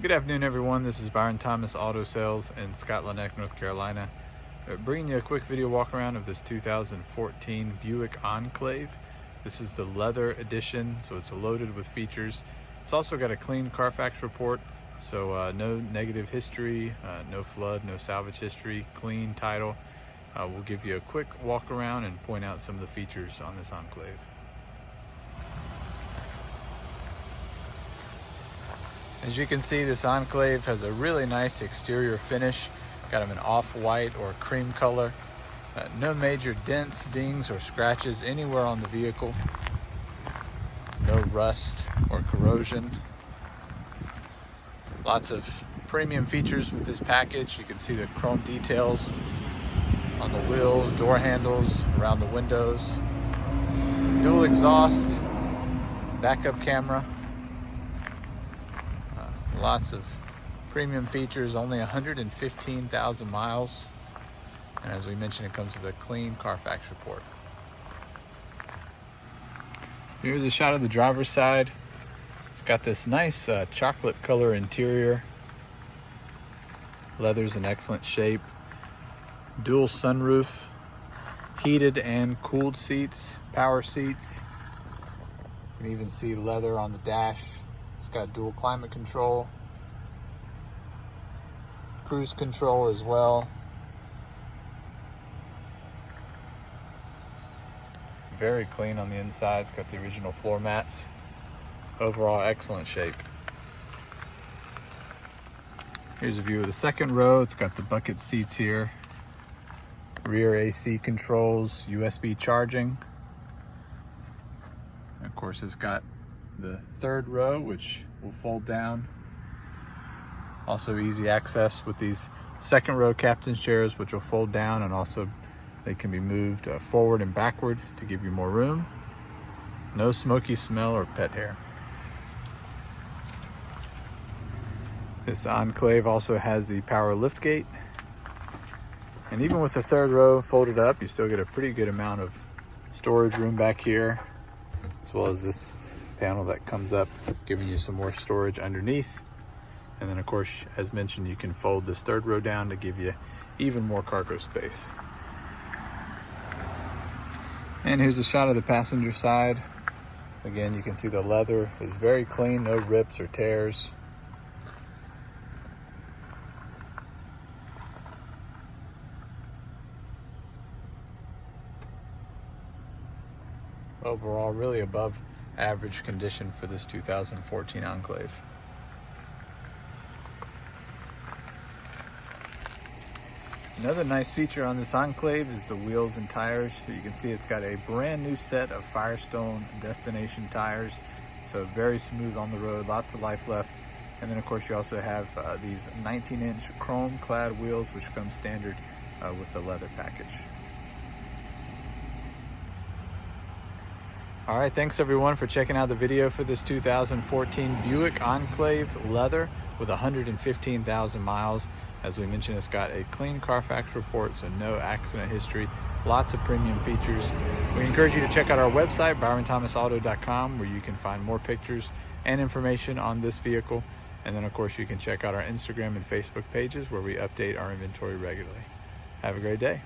Good afternoon, everyone. This is Byron Thomas Auto Sales in Scotland Neck, North Carolina. Bringing you a quick video walk around of this 2014 Buick Enclave. This is the leather edition, so it's loaded with features. It's also got a clean Carfax report, so no negative history, no flood, no salvage history, clean title. We'll give you a quick walk around and point out some of the features on this Enclave. As you can see, this Enclave has a really nice exterior finish. Got an off-white or cream color. No major dents, dings, or scratches anywhere on the vehicle. No rust or corrosion. Lots of premium features with this package. You can see the chrome details on the wheels, door handles, around the windows. Dual exhaust, backup camera. Lots of premium features, only 115,000 miles. And as we mentioned, it comes with a clean Carfax report. Here's a shot of the driver's side. It's got this nice chocolate color interior. Leather's in excellent shape. Dual sunroof, heated and cooled seats, power seats. You can even see leather on the dash. It's got dual climate control, cruise control as well. Very clean on the inside. It's got the original floor mats. Overall, excellent shape. Here's a view of the second row. It's got the bucket seats here. Rear AC controls, USB charging. And of course, it's got the third row, which will fold down. Also easy access with these second row captain's chairs, which will fold down, and also they can be moved forward and backward to give you more room. No smoky smell or pet hair. This Enclave also has the power lift gate. And even with the third row folded up, you still get a pretty good amount of storage room back here, as well as this panel that comes up, giving you some more storage underneath. And then of course, as mentioned, you can fold this third row down to give you even more cargo space. And here's a shot of the passenger side. Again, you can see the leather is very clean, no rips or tears. Overall, really above average condition for this 2014 Enclave. Another nice feature on this Enclave is the wheels and tires. You can see it's got a brand new set of Firestone destination tires. So very smooth on the road, lots of life left. And then of course you also have these 19-inch chrome clad wheels, which come standard with the leather package. All right, thanks everyone for checking out the video for this 2014 Buick Enclave Leather with 115,000 miles. As we mentioned, it's got a clean Carfax report, so no accident history, lots of premium features. We encourage you to check out our website, byronthomasauto.com, where you can find more pictures and information on this vehicle. And then of course you can check out our Instagram and Facebook pages where we update our inventory regularly. Have a great day.